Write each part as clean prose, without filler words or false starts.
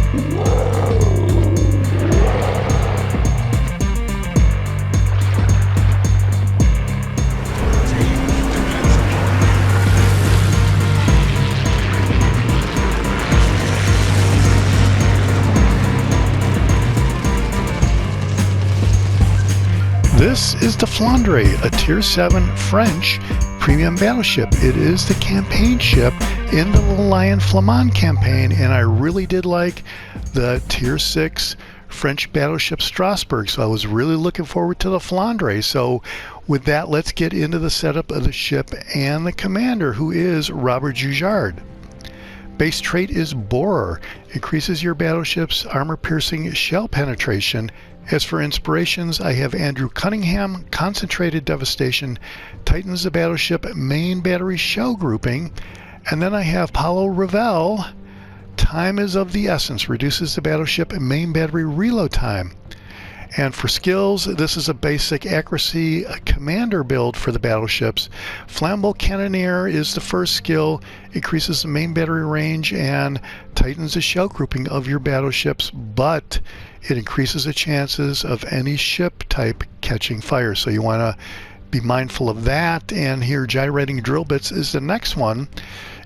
This is the Flandre, a Tier 7 French premium battleship. It is the campaign ship in the Lion Flamond campaign, and I really did like the Tier 6 French battleship Strasbourg, so I was really looking forward to the Flandre. So with that, let's get into the setup of the ship and the commander, who is Robert Jougard. Base trait is Borer, increases your battleship's armor-piercing shell penetration. As for inspirations, I have Andrew Cunningham, Concentrated Devastation, tightens the battleship main battery shell grouping, and then I have Paulo Ravel, Time is of the Essence, reduces the battleship main battery reload time. And for skills, this is a basic accuracy commander build for the battleships. Flambeau Cannoneer is the first skill, increases the main battery range and tightens the shell grouping of your battleships, but it increases the chances of any ship type catching fire. So you want to be mindful of that. And here, Gyrating Drill Bits is the next one.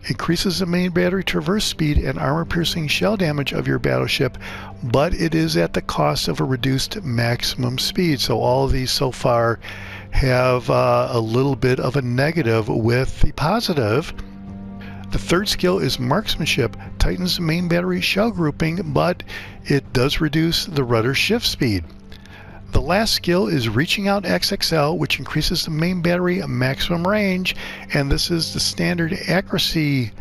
Increases the main battery traverse speed and armor-piercing shell damage of your battleship, but it is at the cost of a reduced maximum speed. So all of these so far have a little bit of a negative with the positive. The third skill is Marksmanship, tightens the main battery shell grouping, but it does reduce the rudder shift speed. The last skill is Reaching Out XXL, which increases the main battery maximum range, and this is the standard accuracy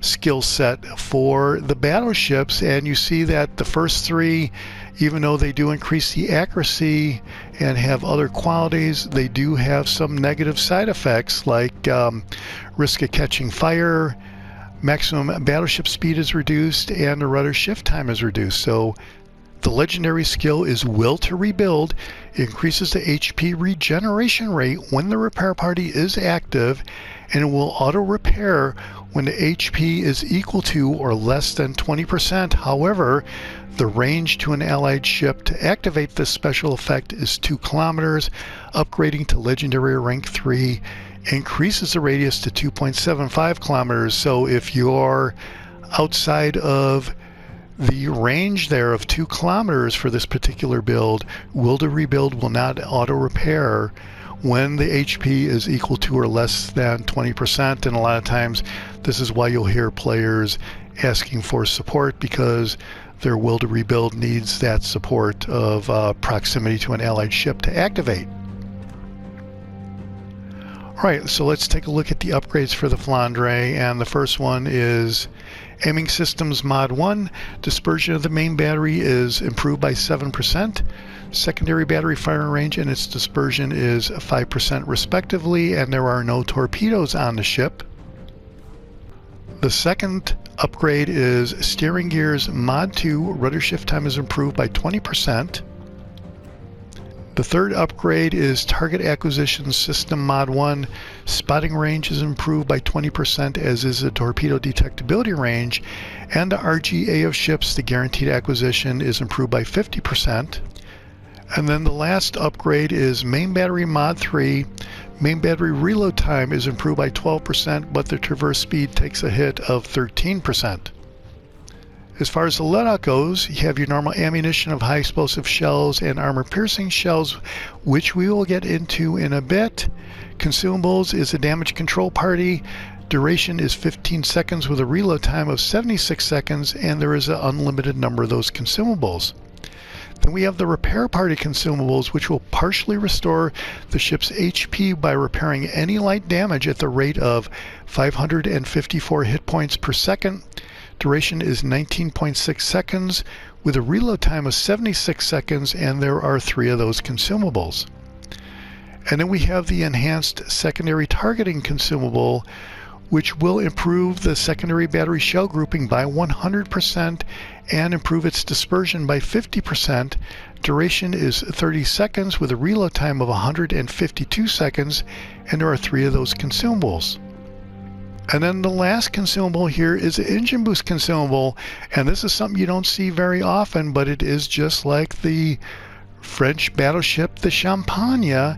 skill set for the battleships. And you see that the first three, even though they do increase the accuracy and have other qualities, they do have some negative side effects like risk of catching fire, maximum battleship speed is reduced, and the rudder shift time is reduced. So the legendary skill is Will to Rebuild. It increases the HP regeneration rate when the repair party is active, and it will auto repair when the HP is equal to or less than 20%. However, the range to an allied ship to activate this special effect is 2 kilometers. Upgrading to legendary rank 3 increases the radius to 2.75 kilometers. So if you're outside of the range there of 2 kilometers for this particular build, Will to Rebuild will not auto repair when the HP is equal to or less than 20%. And a lot of times this is why you'll hear players asking for support, because their Will to Rebuild needs that support of proximity to an allied ship to activate. Alright, so let's take a look at the upgrades for the Flandre, and the first one is Aiming Systems Mod 1. Dispersion of the main battery is improved by 7%. Secondary battery firing range and its dispersion is 5% respectively, and there are no torpedoes on the ship. The second upgrade is Steering Gears Mod 2. Rudder shift time is improved by 20%. The third upgrade is Target Acquisition System Mod 1. Spotting range is improved by 20%, as is the torpedo detectability range. And the RGA of ships, the guaranteed acquisition, is improved by 50%. And then the last upgrade is Main Battery Mod 3. Main battery reload time is improved by 12%, but the traverse speed takes a hit of 13%. As far as the loadout goes, you have your normal ammunition of high explosive shells and armor-piercing shells, which we will get into in a bit. Consumables is a damage control party. Duration is 15 seconds with a reload time of 76 seconds, and there is an unlimited number of those consumables. Then we have the repair party consumables, which will partially restore the ship's HP by repairing any light damage at the rate of 554 hit points per second. Duration is 19.6 seconds with a reload time of 76 seconds, and there are 3 of those consumables. And then we have the enhanced secondary targeting consumable, which will improve the secondary battery shell grouping by 100% and improve its dispersion by 50%. Duration is 30 seconds with a reload time of 152 seconds, and there are 3 of those consumables. And then the last consumable here is an engine boost consumable, and this is something you don't see very often, but it is just like the French battleship, the Champagne.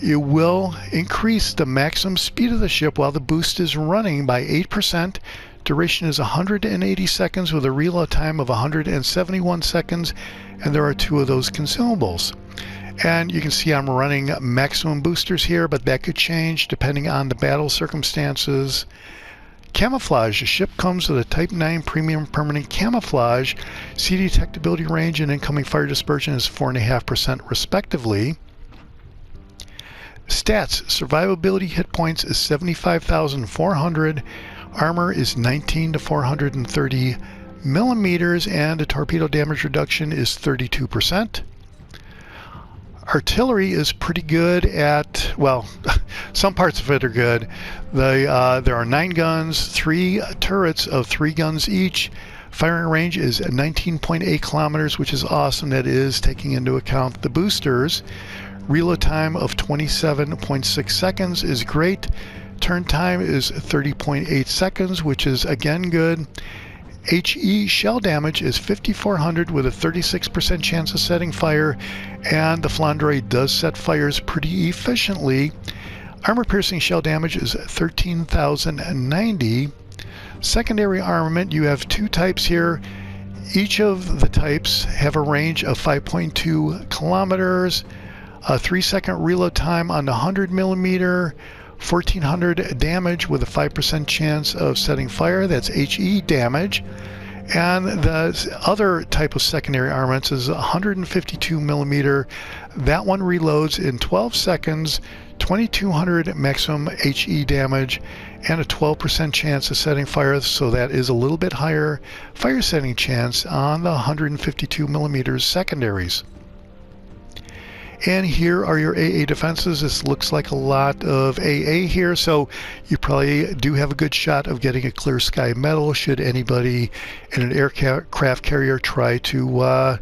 It will increase the maximum speed of the ship while the boost is running by 8%. Duration is 180 seconds with a reload time of 171 seconds, and there are 2 of those consumables. And you can see I'm running maximum boosters here, but that could change depending on the battle circumstances. Camouflage. The ship comes with a Type 9 Premium Permanent Camouflage. Sea detectability range and incoming fire dispersion is 4.5% respectively. Stats. Survivability hit points is 75,400. Armor is 19 to 430 millimeters, and the torpedo damage reduction is 32%. Artillery is pretty good at, well, some parts of it are good. There are 9 guns, 3 turrets of 3 guns each. Firing range is 19.8 kilometers, which is awesome. That is taking into account the boosters. Reload time of 27.6 seconds is great. Turn time is 30.8 seconds, which is again good. HE shell damage is 5,400 with a 36% chance of setting fire, and the Flandre does set fires pretty efficiently. Armor piercing shell damage is 13,090. Secondary armament, you have 2 types here. Each of the types have a range of 5.2 kilometers, a 3-second reload time on the 100 millimeter, 1,400 damage with a 5% chance of setting fire. That's HE damage. And the other type of secondary armaments is 152 millimeter. That one reloads in 12 seconds, 2,200 maximum HE damage, and a 12% chance of setting fire. So that is a little bit higher fire setting chance on the 152 millimeters secondaries. And here are your Aaa defenses. This looks like a lot of AA here, so you probably do have a good shot of getting a clear sky medal should anybody in an aircraft carrier try to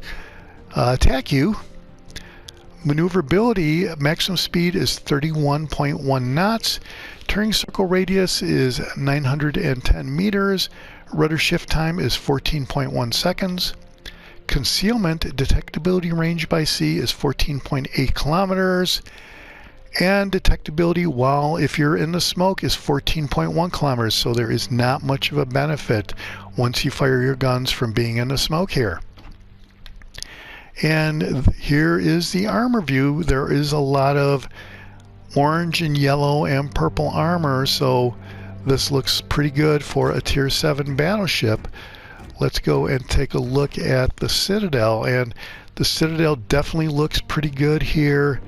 attack you. Maneuverability, maximum speed is 31.1 knots. Turning circle radius is 910 meters. Rudder shift time is 14.1 seconds. Concealment detectability range by sea is 14.8 kilometers, and detectability while if you're in the smoke is 14.1 kilometers, so there is not much of a benefit once you fire your guns from being in the smoke here. And here is the armor view. There is a lot of orange and yellow and purple armor, so this looks pretty good for a Tier 7 battleship. Let's go and take a look at the Citadel, and the Citadel definitely looks pretty good here.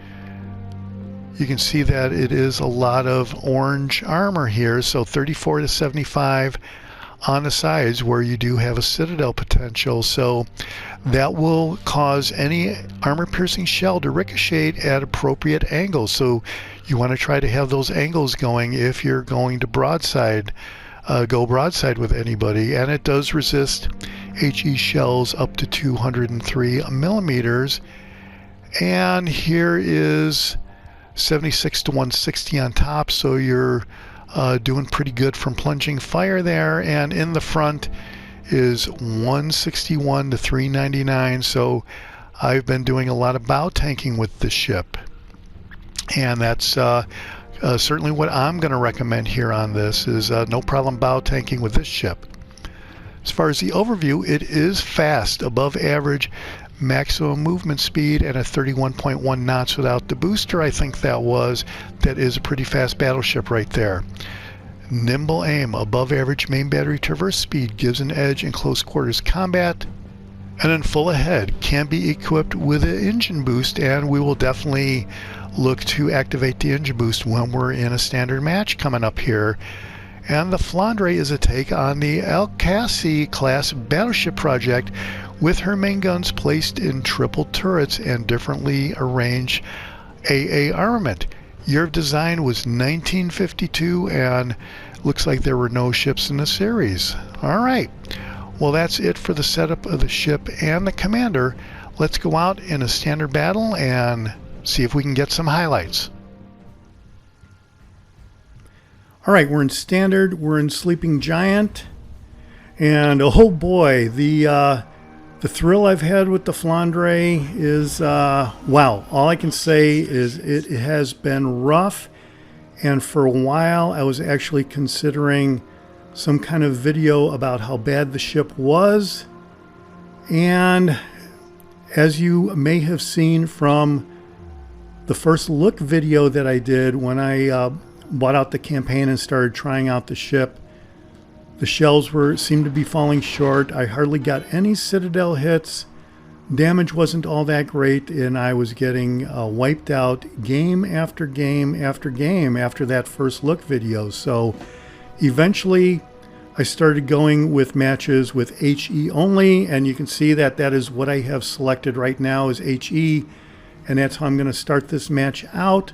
You can see that it is a lot of orange armor here, so 34 to 75 on the sides where you do have a Citadel potential, so that will cause any armor piercing shell to ricochet at appropriate angles. So you want to try to have those angles going if you're going to broadside. Go broadside with anybody, and it does resist HE shells up to 203 millimeters. And here is 76 to 160 on top, so you're doing pretty good from plunging fire there. And in the front is 161 to 399, so I've been doing a lot of bow tanking with this ship, and that's certainly what I'm going to recommend here on this is no problem bow tanking with this ship. As far as the overview, it is fast, above average maximum movement speed, and a 31.1 knots without the booster. I think that is a pretty fast battleship right there. Nimble aim, above average main battery traverse speed, gives an edge in close quarters combat. And then full ahead, can be equipped with an engine boost, and we will definitely look to activate the engine boost when we're in a standard match coming up here. And the Flandre is a take on the Aaa class battleship project, with her main guns placed in triple turrets and differently arranged AA armament. Year of design was 1952, and looks like there were no ships in the series. Alright, well that's it for the setup of the ship and the commander. Let's go out in a standard battle and see if we can get some highlights. All right, we're in Standard, we're in Sleeping Giant, and oh boy, the thrill I've had with the Flandre is, wow. All I can say is it has been rough, and for a while I was actually considering some kind of video about how bad the ship was. And as you may have seen from the first look video that I did when I bought out the campaign and started trying out the ship, the shells seemed to be falling short. I hardly got any citadel hits. Damage wasn't all that great, and I was getting wiped out game after game after game after that first look video. So eventually I started going with matches with HE only, and you can see that that is what I have selected right now is HE, and that's how I'm going to start this match out.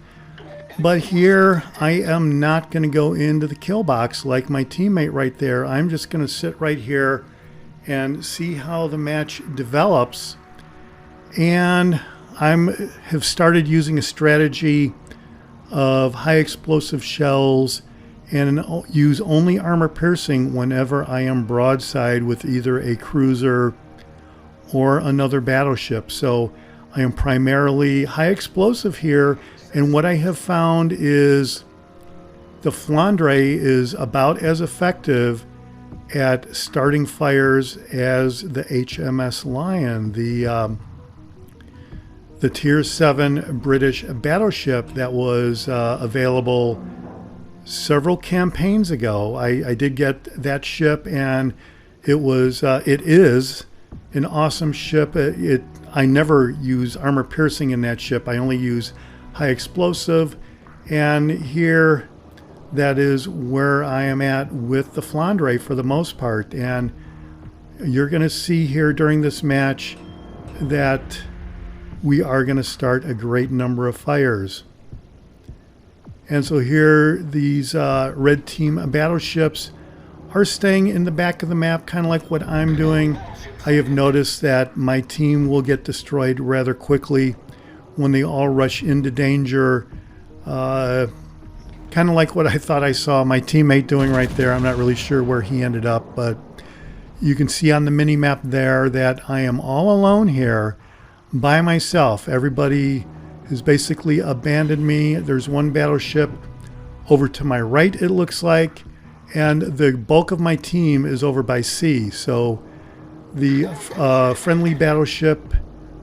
But here I am not going to go into the kill box like my teammate right there. I'm just going to sit right here and see how the match develops. And I have started using a strategy of high explosive shells and use only armor piercing whenever I am broadside with either a cruiser or another battleship. So I am primarily high explosive here, and what I have found is the Flandre is about as effective at starting fires as the HMS Lion, the Tier 7 British battleship that was available several campaigns ago. I did get that ship, and it is an awesome ship. I never use armor piercing in that ship. I only use high explosive, and here that is where I am at with the Flandre for the most part. And you're going to see here during this match that we are going to start a great number of fires. And so here these red team battleships are staying in the back of the map, kind of like what I'm doing. I have noticed that my team will get destroyed rather quickly when they all rush into danger. Kind of like what I thought I saw my teammate doing right there. I'm not really sure where he ended up, but you can see on the mini map there that I am all alone here by myself. Everybody has basically abandoned me. There's one battleship over to my right, it looks like, and the bulk of my team is over by sea. So the friendly battleship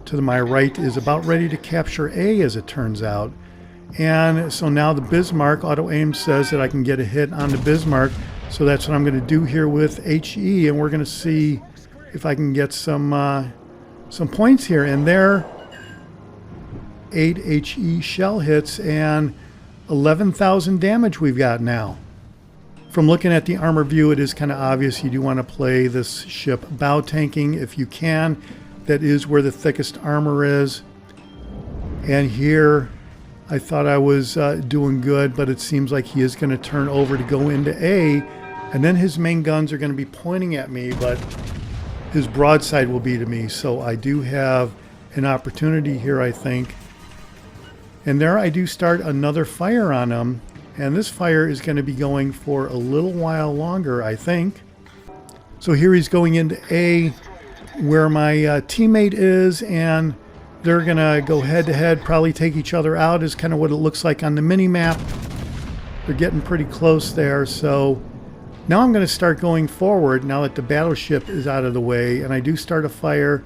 to my right is about ready to capture A, as it turns out. And so now the Bismarck auto aim says that I can get a hit on the Bismarck. So that's what I'm going to do here with HE, and we're going to see if I can get some points here. And there, 8 HE shell hits and 11,000 damage we've got now. From looking at the armor view, it is kind of obvious you do want to play this ship bow tanking if you can. That is where the thickest armor is. And here I thought I was doing good, but it seems like he is going to turn over to go into A, and then his main guns are going to be pointing at me, but his broadside will be to me. So I do have an opportunity here, I think. And there I do start another fire on him, and this fire is going to be going for a little while longer, I think. So here he's going into A, where my teammate is, and they're going to go head-to-head, probably take each other out, is kind of what it looks like on the mini-map. They're getting pretty close there, so now I'm going to start going forward now that the battleship is out of the way, and I do start a fire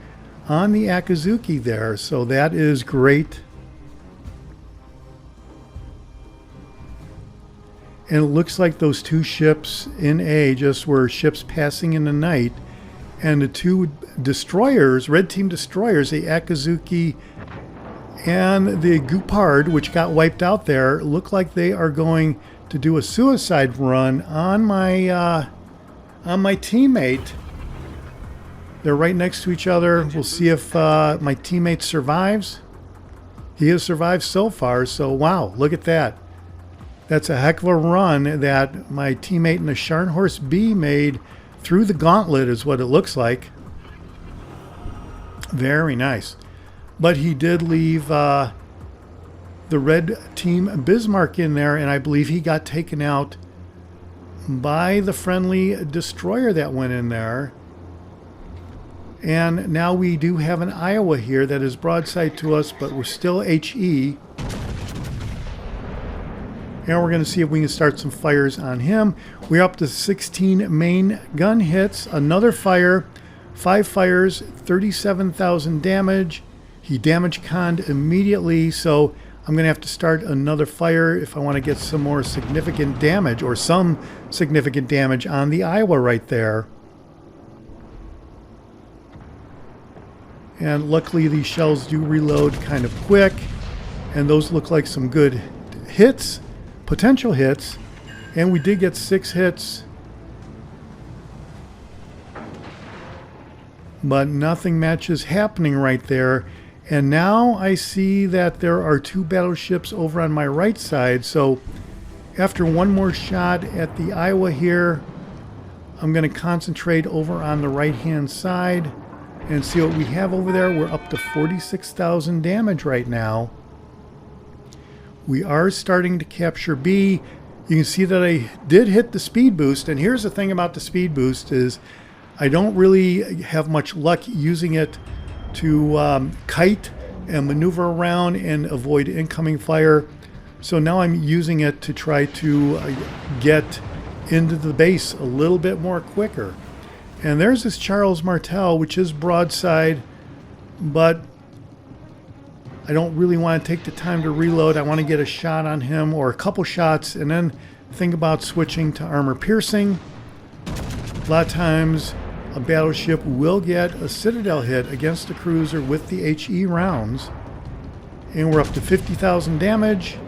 on the Akazuki there, so that is great. And it looks like those two ships in A just were ships passing in the night. And the two destroyers, red team destroyers, the Akazuki and the Gupard, which got wiped out there, look like they are going to do a suicide run on my teammate. They're right next to each other. We'll see if my teammate survives. He has survived so far, so wow, look at that. That's a heck of a run that my teammate in the Scharnhorst B made through the gauntlet, is what it looks like. Very nice. But he did leave the red team Bismarck in there, and I believe he got taken out by the friendly destroyer that went in there. And now we do have an Iowa here that is broadside to us, but we're still HE. And we're going to see if we can start some fires on him. We're up to 16 main gun hits. Another fire. 5 fires, 37,000 damage. He damage conned immediately, so I'm going to have to start another fire if I want to get some more significant damage, or some significant damage on the Iowa right there. And luckily these shells do reload kind of quick, and those look like some good hits, potential hits, and we did get 6 hits, but nothing matches happening right there. And now I see that there are 2 battleships over on my right side, so after one more shot at the Iowa here, I'm going to concentrate over on the right hand side and see what we have over there. We're up to 46,000 damage right now. We are starting to capture B. You can see that I did hit the speed boost, and here's the thing about the speed boost is I don't really have much luck using it to kite and maneuver around and avoid incoming fire. So now I'm using it to try to get into the base a little bit more quicker. And there's this Charles Martel, which is broadside, but I don't really want to take the time to reload. I want to get a shot on him, or a couple shots, and then think about switching to armor piercing. A lot of times a battleship will get a citadel hit against a cruiser with the HE rounds. And we're up to 50,000 damage.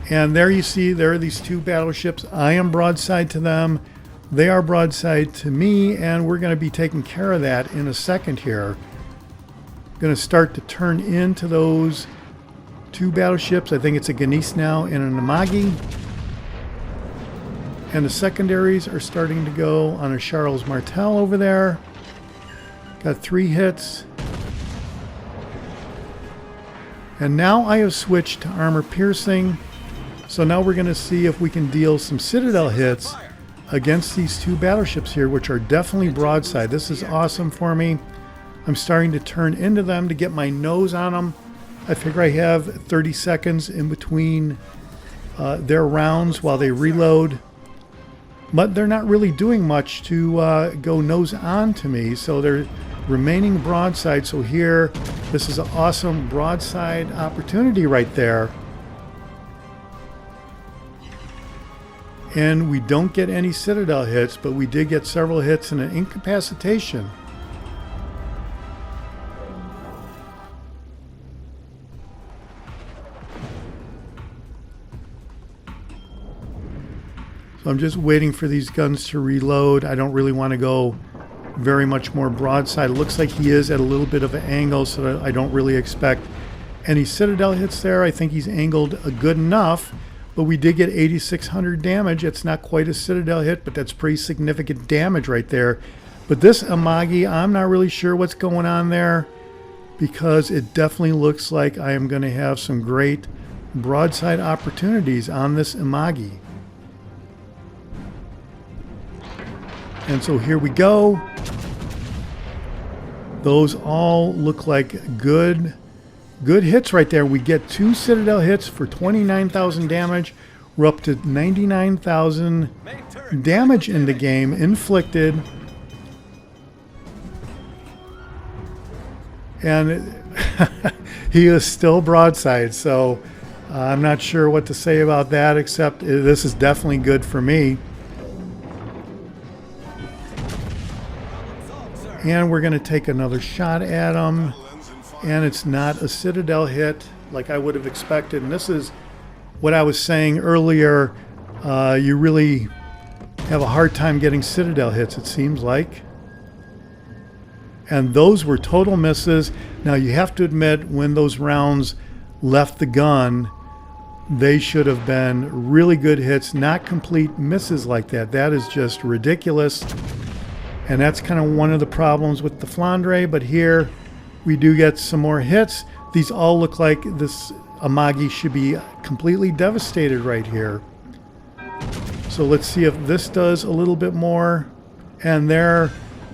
And there you see, there are these 2 battleships. I am broadside to them. They are broadside to me, and we're going to be taking care of that in a second here. Going to start to turn into those 2 battleships. I think it's a Genesee now and an Amagi. And the secondaries are starting to go on a Charles Martel over there. Got 3 hits. And now I have switched to armor piercing. So now we're going to see if we can deal some citadel hits against these 2 battleships here, which are definitely broadside. This is awesome for me. I'm starting to turn into them to get my nose on them. I figure I have 30 seconds in between their rounds while they reload. But they're not really doing much to go nose on to me, so they're remaining broadside. So here, this is an awesome broadside opportunity right there. And we don't get any citadel hits, but we did get several hits and an incapacitation. So I'm just waiting for these guns to reload. I don't really want to go very much more broadside. It looks like he is at a little bit of an angle, so I don't really expect any citadel hits there. I think he's angled good enough, but we did get 8,600 damage. It's not quite a citadel hit, but that's pretty significant damage right there. But this Amagi, I'm not really sure what's going on there, because it definitely looks like I am going to have some great broadside opportunities on this Amagi. And so here we go. Those all look like good hits right there. We get 2 citadel hits for 29,000 damage. We're up to 99,000 damage in the game, inflicted. And he is still broadside, so I'm not sure what to say about that, except this is definitely good for me. And we're going to take another shot at him. And it's not a citadel hit like I would have expected. And this is what I was saying earlier. You really have a hard time getting citadel hits, it seems like. And those were total misses. Now you have to admit, when those rounds left the gun, they should have been really good hits, not complete misses like that. That is just ridiculous. And that's kind of one of the problems with the Flandre. But here we do get some more hits. These all look like this Amagi should be completely devastated right here. So let's see if this does a little bit more. And there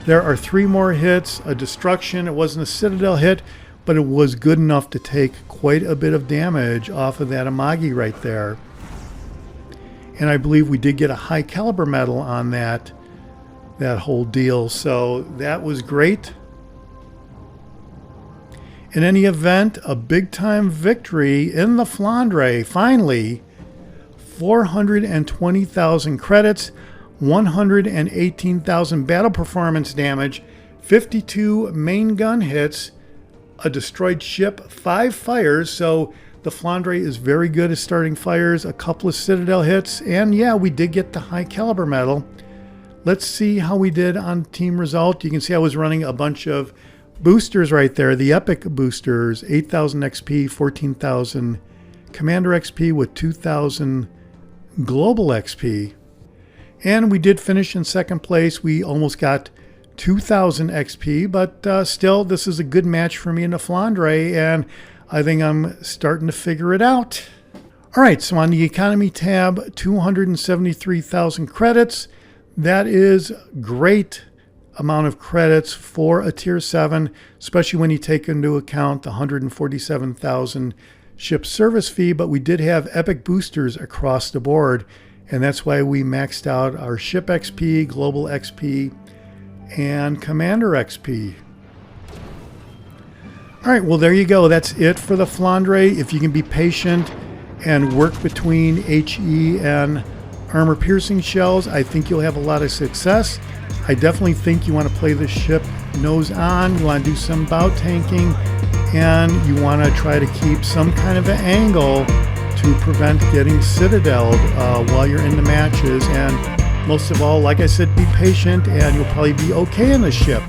are 3 more hits, a destruction. It wasn't a citadel hit, but it was good enough to take quite a bit of damage off of that Amagi right there. And I believe we did get a high caliber medal on that whole deal. So that was great. In any event, a big time victory in the Flandre. Finally, 420,000 credits, 118,000 battle performance damage, 52 main gun hits, a destroyed ship, 5 fires. So the Flandre is very good at starting fires, a couple of citadel hits, and yeah, we did get the high caliber medal. Let's see how we did on team result. You can see I was running a bunch of boosters right there, the epic boosters, 8,000 XP, 14,000 commander XP with 2,000 global XP. And we did finish in second place. We almost got 2,000 XP, but still, this is a good match for me in the Flandre, and I think I'm starting to figure it out. All right, so on the economy tab, 273,000 credits. That is great amount of credits for a tier 7, especially when you take into account the 147,000 ship service fee, but we did have epic boosters across the board, and that's why we maxed out our ship XP, global XP, and commander XP. All right, well, there you go. That's it for the Flandre. If you can be patient and work between HE and armor piercing shells, I think you'll have a lot of success. I definitely think you want to play this ship nose on. You want to do some bow tanking, and you want to try to keep some kind of an angle to prevent getting citadeled while you're in the matches. And most of all, like I said, be patient and you'll probably be okay in the ship.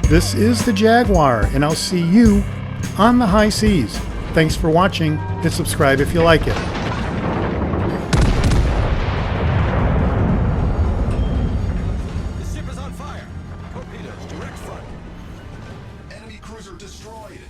This is the Jaguar, and I'll see you on the high seas. Thanks for watching, and subscribe if you like it. The ship is on fire. Torpedoes, direct front. Enemy cruiser destroyed.